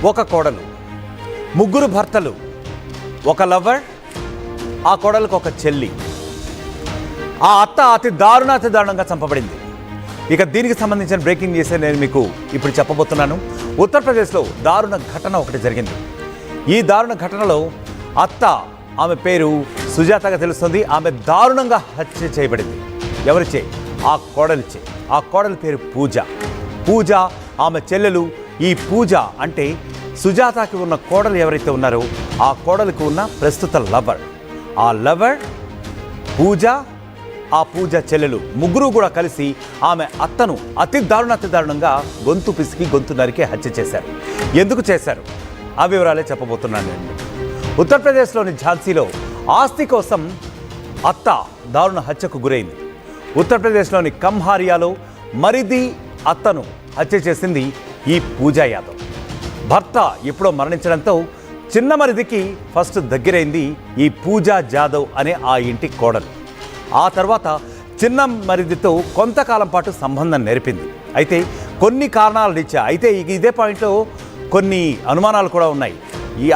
ఒక కోడలు, ముగ్గురు భర్తలు, ఒక లవర్, ఆ కోడలకు ఒక చెల్లి. ఆ అత్త అతి దారుణంగా చంపబడింది. ఇక దీనికి సంబంధించిన బ్రేకింగ్ న్యూస్ నేను మీకు ఇప్పుడు చెప్పబోతున్నాను. ఉత్తరప్రదేశ్లో దారుణ ఘటన ఒకటి జరిగింది. ఈ దారుణ ఘటనలో అత్త, ఆమె పేరు సుజాతగా తెలుస్తుంది, ఆమె దారుణంగా హత్య చేయబడింది. ఎవరిచే? ఆ కోడలిచే. ఆ కోడలి పేరు పూజ, ఆమె చెల్లెలు. ఈ పూజ అంటే సుజాతకి ఉన్న కోడలు ఎవరైతే ఉన్నారో ఆ కోడలికి ఉన్న ప్రస్తుత లవర్. ఆ లవర్, పూజ, ఆ పూజ చెల్లెలు ముగ్గురు కూడా కలిసి ఆమె అత్తను అతి దారుణంగా గొంతు పిసికి గొంతు నరికి హత్య చేశారు. ఎందుకు చేశారు ఆ వివరాలే చెప్పబోతున్నాను నేను. ఉత్తరప్రదేశ్లోని ఝాన్సీలో ఆస్తి కోసం అత్త దారుణ హత్యకు గురైంది. ఉత్తరప్రదేశ్లోని కంహారియాలో మరిది అత్తను హత్య చేసింది ఈ పూజా యాదవ్. భర్త ఎప్పుడో మరణించడంతో చిన్న మరిదికి ఫస్ట్ దగ్గరైంది ఈ పూజా జాదవ్ అనే ఆ ఇంటి కోడలు. ఆ తర్వాత చిన్న మరిదితో కొంతకాలం పాటు సంబంధం నెరిపింది. అయితే కొన్ని కారణాలు రీత్యా, అయితే ఇదే పాయింట్లో కొన్ని అనుమానాలు కూడా ఉన్నాయి.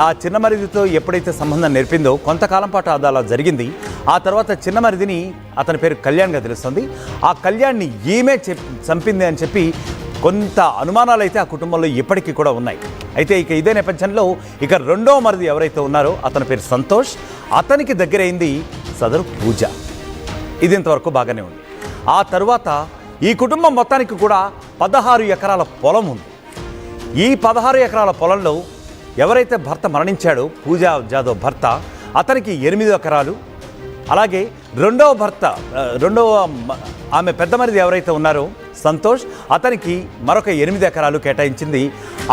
ఆ చిన్న మరిదితో ఎప్పుడైతే సంబంధం నెరిపిందో కొంతకాలం పాటు అది అలా జరిగింది. ఆ తర్వాత చిన్న మరిదిని, అతని పేరు కళ్యాణ్గా తెలుస్తుంది, ఆ కళ్యాణ్ని ఈమె చంపింది అని చెప్పి కొంత అనుమానాలు అయితే ఆ కుటుంబంలో ఇప్పటికీ కూడా ఉన్నాయి. అయితే ఇదే నేపథ్యంలో రెండో మరిది ఎవరైతే ఉన్నారో అతని పేరు సంతోష్, అతనికి దగ్గరైంది సదరు పూజ. ఇది ఇంతవరకు బాగానే ఉంది. ఆ తరువాత ఈ కుటుంబం మొత్తానికి కూడా 16 ఎకరాల పొలం ఉంది. ఈ 16 ఎకరాల పొలంలో ఎవరైతే భర్త మరణించాడో పూజా జాదవ్ భర్త, అతనికి 8 ఎకరాలు, అలాగే రెండవ ఆమె పెద్ద మరిది ఎవరైతే ఉన్నారో సంతోష్, అతనికి మరొక 8 ఎకరాలు కేటాయించింది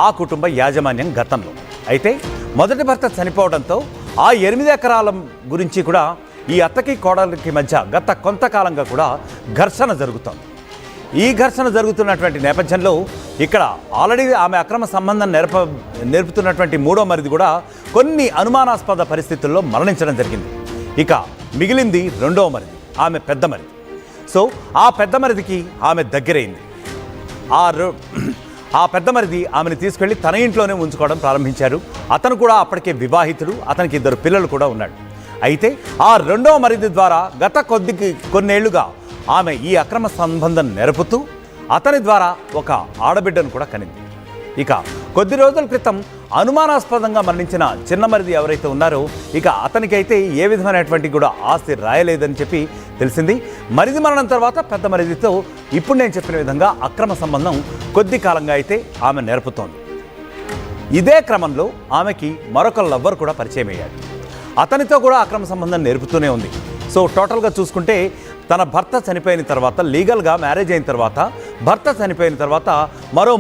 ఆ కుటుంబ యాజమాన్యం గతంలో. అయితే మొదటి భర్త చనిపోవడంతో ఆ 8 ఎకరాల గురించి కూడా ఈ అత్తకి కోడలికి మధ్య గత కొంతకాలంగా కూడా ఘర్షణ జరుగుతోంది. ఈ ఘర్షణ జరుగుతున్నటువంటి నేపథ్యంలో ఆల్రెడీ ఆమె అక్రమ సంబంధం నేర్పుతున్నటువంటి మూడో మరిది కూడా కొన్ని అనుమానాస్పద పరిస్థితుల్లో మరణించడం జరిగింది. మిగిలింది రెండవ మరిది, ఆమె పెద్ద మరిది. సో ఆ పెద్ద మరిదికి ఆమె దగ్గరైంది. ఆ పెద్ద మరిది ఆమెను తీసుకెళ్లి తన ఇంట్లోనే ఉంచుకోవడం ప్రారంభించారు. అతను కూడా అప్పటికే వివాహితుడు, అతనికి 2 పిల్లలు కూడా ఉన్నాడు. అయితే ఆ రెండవ మరిది ద్వారా గత కొన్నేళ్లుగా ఆమె ఈ అక్రమ సంబంధం నెరపుతూ అతని ద్వారా ఒక ఆడబిడ్డను కూడా కనింది. కొద్ది రోజుల క్రితం అనుమానాస్పదంగా మరణించిన చిన్న మరిది ఎవరైతే ఉన్నారో అతనికైతే ఏ విధమైనటువంటి కూడా ఆస్తి రాయలేదని చెప్పి తెలిసింది. మరిది మరణం తర్వాత పెద్ద మరిదితో ఇప్పుడు నేను చెప్పిన విధంగా అక్రమ సంబంధం కొద్ది కాలంగా అయితే ఆమె నెరపుతోంది. ఇదే క్రమంలో ఆమెకి మరొక లవ్వర్ కూడా పరిచయం అయ్యాడు. అతనితో కూడా అక్రమ సంబంధం నేర్పుతూనే ఉంది. సో టోటల్గా చూసుకుంటే తన భర్త చనిపోయిన తర్వాత, లీగల్గా మ్యారేజ్ అయిన తర్వాత, భర్త చనిపోయిన తర్వాత మరో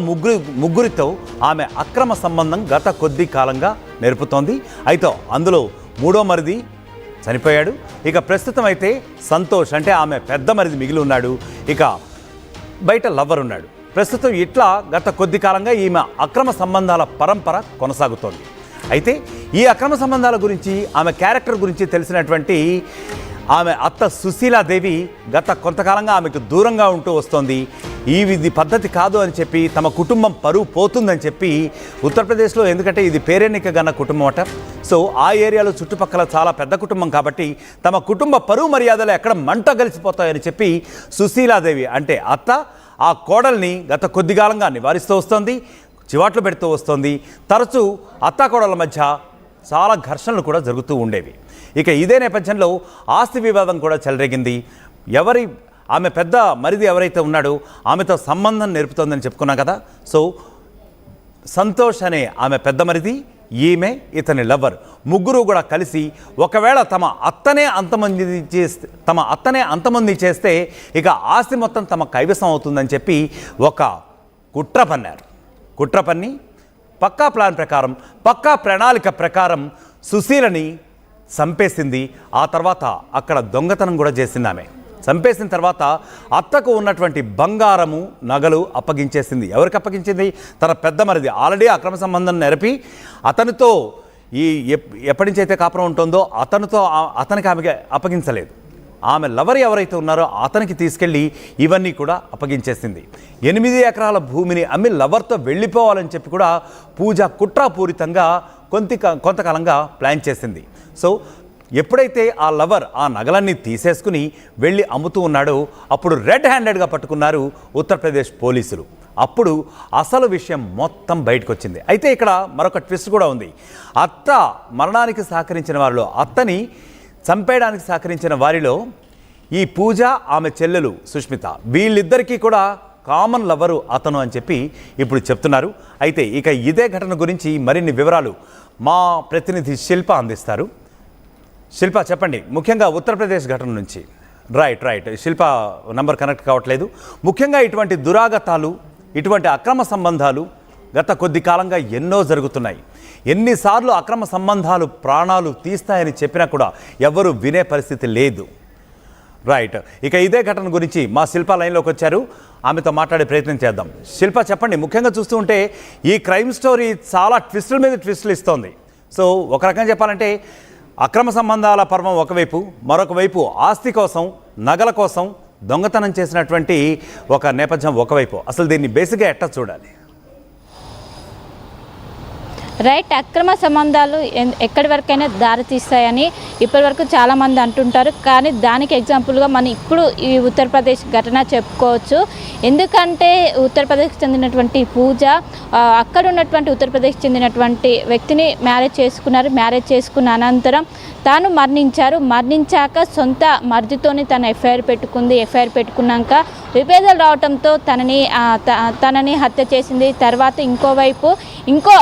ముగ్గురితో ఆమె అక్రమ సంబంధం గత కొద్ది కాలంగా నేర్పుతోంది. అయితే అందులో మూడో మరిది చనిపోయాడు. ప్రస్తుతం అయితే సంతోష్ అంటే ఆమె పెద్ద మరిది మిగిలి ఉన్నాడు. బయట లవ్వర్ ఉన్నాడు. ప్రస్తుతం ఇట్లా గత కొద్ది కాలంగా ఈమె అక్రమ సంబంధాల పరంపర కొనసాగుతోంది. అయితే ఈ అక్రమ సంబంధాల గురించి, ఆమె క్యారెక్టర్ గురించి తెలిసినటువంటి ఆమె అత్త సుశీలాదేవి గత కొంతకాలంగా ఆమెకు దూరంగా ఉంటూ వస్తోంది. ఇది పద్ధతి కాదు అని చెప్పి, తమ కుటుంబం పరువు పోతుందని చెప్పి ఉత్తరప్రదేశ్లో, ఎందుకంటే ఇది పేరెన్నిక గన్న కుటుంబం అట. సో ఆ ఏరియాలో చుట్టుపక్కల చాలా పెద్ద కుటుంబం కాబట్టి తమ కుటుంబ పరువు మర్యాదలు ఎక్కడ మంట కలిసిపోతాయని చెప్పి సుశీలాదేవి అంటే అత్త ఆ కోడల్ని గత కొద్ది కాలంగా నివారిస్తూ వస్తోంది, చివాట్లు పెడుతూ వస్తోంది. తరచూ అత్తాకోడల మధ్య చాలా ఘర్షణలు కూడా జరుగుతూ ఉండేవి. ఇదే నేపథ్యంలో ఆస్తి వివాదం కూడా చెలరేగింది. ఆమె పెద్ద మరిది ఎవరైతే ఉన్నాడో ఆమెతో సంబంధం నేర్పుతోందని చెప్పుకున్నాం కదా. సో సంతోష్ అనే ఆమె పెద్ద మరిది, ఈమె ఇతని లవ్వర్, ముగ్గురు కూడా కలిసి ఒకవేళ తమ అత్తనే అంతమంది చేస్తే ఆస్తి మొత్తం తమ కైవసం అవుతుందని చెప్పి ఒక కుట్ర పన్ని పక్కా ప్లాన్ ప్రకారం, పక్కా ప్రణాళిక ప్రకారం సుశీలని చంపేసింది. ఆ తర్వాత అక్కడ దొంగతనం కూడా చేసింది. ఆమె చంపేసిన తర్వాత అత్తకు ఉన్నటువంటి బంగారము, నగలు అప్పగించేసింది. ఎవరికి అప్పగించింది? తన పెద్ద మరిది. ఆల్రెడీ అక్రమ సంబంధం నెరపి అతనితో ఎప్పటి నుంచి అయితే కాపురం ఉంటుందో అతనికి ఆమెకి అప్పగించలేదు. ఆమె లవర్ ఎవరైతే ఉన్నారో అతనికి తీసుకెళ్ళి ఇవన్నీ కూడా అప్పగించేసింది. 8 ఎకరాల భూమిని అమ్మి లవర్తో వెళ్ళిపోవాలని చెప్పి కూడా పూజ కుట్రాపూరితంగా కొంతకాలంగా ప్లాన్ చేసింది. సో ఎప్పుడైతే ఆ లవర్ ఆ నగలన్నీ తీసేసుకుని వెళ్ళి అమ్ముతూ ఉన్నాడో అప్పుడు రెడ్ హ్యాండెడ్గా పట్టుకున్నారు ఉత్తరప్రదేశ్ పోలీసులు. అప్పుడు అసలు విషయం మొత్తం బయటకు వచ్చింది. అయితే ఇక్కడ మరొక ట్విస్ట్ కూడా ఉంది. అత్త మరణానికి సహకరించిన వారిలో, అత్తని చంపేయడానికి సహకరించిన వారిలో ఈ పూజ, ఆమె చెల్లెలు సుష్మిత, వీళ్ళిద్దరికీ కూడా కామన్ లవరు అతను అని చెప్పి ఇప్పుడు చెప్తున్నారు. అయితే ఇక ఇదే ఘటన గురించి మరిన్ని వివరాలు మా ప్రతినిధి శిల్ప అందిస్తారు. శిల్ప చెప్పండి, ముఖ్యంగా ఉత్తరప్రదేశ్ ఘటన నుంచి. రైట్ శిల్ప నంబర్ కనెక్ట్ కావట్లేదు. ముఖ్యంగా ఇటువంటి దురాగతాలు, ఇటువంటి అక్రమ సంబంధాలు గత కొద్ది కాలంగా ఎన్నో జరుగుతున్నాయి. ఎన్నిసార్లు అక్రమ సంబంధాలు ప్రాణాలు తీస్తాయని చెప్పినా కూడా ఎవరు వినే పరిస్థితి లేదు. రైట్, ఇక ఇదే ఘటన గురించి మా శిల్ప లైన్లోకి వచ్చారు. ఆమెతో మాట్లాడే ప్రయత్నం చేద్దాం. శిల్ప చెప్పండి, ముఖ్యంగా చూస్తూ ఉంటే ఈ క్రైమ్ స్టోరీ చాలా ట్విస్టుల మీద ట్విస్టులు ఇస్తోంది. సో ఒక రకంగా చెప్పాలంటే అక్రమ సంబంధాల పర్వం ఒకవైపు, మరొక వైపు ఆస్తి కోసం, నగల కోసం దొంగతనం చేసినటువంటి ఒక నేపథ్యం ఒకవైపు. అసలు దీన్ని బేసిక్గా ఎట్లా చూడాలి? రైట్, అక్రమ సంబంధాలు ఎక్కడి వరకైనా దారితీస్తాయని ఇప్పటివరకు చాలామంది అంటుంటారు. కానీ దానికి ఎగ్జాంపుల్గా మనం ఇప్పుడు ఈ ఉత్తరప్రదేశ్ ఘటన చెప్పుకోవచ్చు. ఎందుకంటే ఉత్తరప్రదేశ్కి చెందినటువంటి పూజ అక్కడ ఉన్నటువంటి ఉత్తరప్రదేశ్కి చెందినటువంటి వ్యక్తిని మ్యారేజ్ చేసుకున్నారు. మ్యారేజ్ చేసుకున్న అనంతరం తాను మరణించాక సొంత మర్దితోని తను ఎఫ్ఐఆర్ పెట్టుకుంది. ఎఫ్ఐఆర్ పెట్టుకున్నాక విభేదాలు రావడంతో తనని హత్య చేసింది. తర్వాత ఇంకో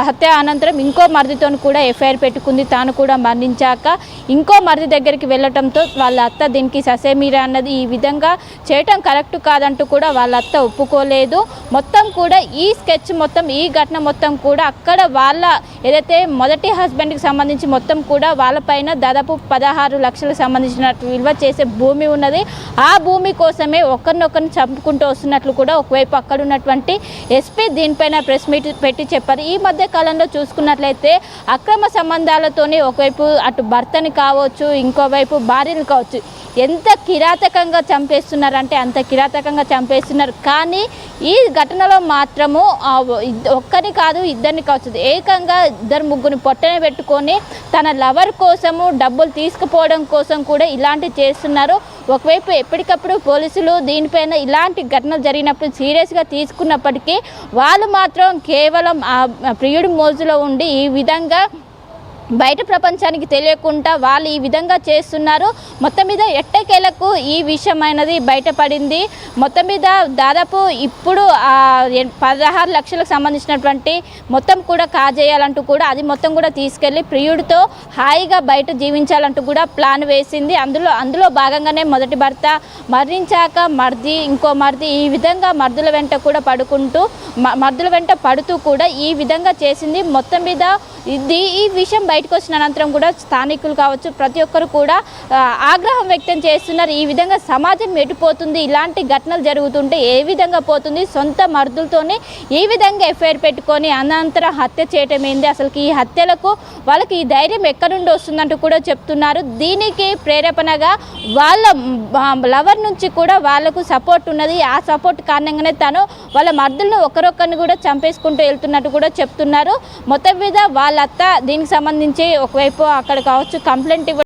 హత్య అనంతరం ఇంకో మర్దితో కూడా ఎఫ్ఐఆర్ పెట్టుకుంది. తాను కూడా మరణించాక ఇంకో మర్ది దగ్గరికి వెళ్ళటంతో వాళ్ళ అత్త దీనికి ససేమీరా అన్నది, ఈ విధంగా చేయటం కరెక్ట్ కాదంటూ కూడా వాళ్ళ అత్త ఒప్పుకోలేదు. మొత్తం కూడా ఈ స్కెచ్ మొత్తం, ఈ ఘటన మొత్తం కూడా అక్కడ వాళ్ళ ఏదైతే మొదటి హస్బెండ్కి సంబంధించి మొత్తం కూడా వాళ్ళపైన దాదాపు 16 లక్షలకు సంబంధించిన విలువ చేసే భూమి ఉన్నది. ఆ భూమి కోసమే ఒకరినొకరిని చంపుకుంటూ వస్తున్నట్లు కూడా ఒకవైపు అక్కడ ఉన్నటువంటి ఎస్పీ దీనిపైన ప్రెస్ మీట్ పెట్టి చెప్పారు. ఈ మధ్య కాలంలో చూసుకున్నట్లయితే అక్రమ సంబంధాలతోనే ఒకవైపు అటు భర్తని కావచ్చు, ఇంకోవైపు భార్యను కావచ్చు, ఎంత కిరాతకంగా చంపేస్తున్నారంటే అంత కిరాతకంగా చంపేస్తున్నారు. కానీ ఈ ఘటనలో మాత్రము ఒక్కరిని కాదు, ఇద్దరిని కావచ్చు, ఏకంగా 2-3 పొట్టనే పెట్టుకొని తన లవర్ కోసము డబ్బులు తీసుకుపోవడం కోసం కూడా ఇలాంటివి చేస్తున్నారు. ఒకవైపు ఎప్పటికప్పుడు పోలీసులు దీనిపైన ఇలాంటి ఘటనలు జరిగినప్పుడు సీరియస్గా తీసుకున్నప్పటికీ వాళ్ళు మాత్రం కేవలం ఆ ప్రియుడి మోజులో ఉండి ఈ విధంగా బయట ప్రపంచానికి తెలియకుండా వాళ్ళు ఈ విధంగా చేస్తున్నారు. మొత్తం మీద ఎట్టకేలకు ఈ విషయమైనది బయటపడింది. మొత్తం మీద దాదాపు ఇప్పుడు 16 లక్షలకు సంబంధించినటువంటి మొత్తం కూడా కాజేయాలంటూ కూడా అది మొత్తం కూడా తీసుకెళ్ళి ప్రియుడితో హాయిగా బయట జీవించాలంటూ కూడా ప్లాన్ వేసింది. అందులో భాగంగానే మొదటి భర్త మరణించాక ఇంకో మర్ది ఈ విధంగా మర్దుల వెంట పడుతూ కూడా ఈ విధంగా చేసింది. మొత్తం మీద ఈ విషయం బయటకు వచ్చిన అనంతరం కూడా స్థానికులు కావచ్చు, ప్రతి ఒక్కరు కూడా ఆగ్రహం వ్యక్తం చేస్తున్నారు. ఈ విధంగా సమాజం ఎటుపోతుంది, ఇలాంటి ఘటనలు జరుగుతుంటే ఏ విధంగా పోతుంది, సొంత మర్దులతోనే ఈ విధంగా ఎఫ్ఐఆర్ పెట్టుకొని అనంతరం హత్య చేయటం ఏంది, అసలుకి ఈ హత్యలకు వాళ్ళకి ఈ ధైర్యం ఎక్కడి నుండి వస్తుందంటూ కూడా చెప్తున్నారు. దీనికి ప్రేరేపణగా వాళ్ళ లవర్ నుంచి కూడా వాళ్ళకు సపోర్ట్ ఉన్నది. ఆ సపోర్ట్ కారణంగానే తను వాళ్ళ మర్దులను ఒకరొకరిని కూడా చంపేసుకుంటూ వెళ్తున్నట్టు కూడా చెప్తున్నారు. మొత్తం మీద వాళ్ళ అత్త దీనికి సంబంధించి ఒకవైపు అక్కడ కావచ్చు కంప్లైంట్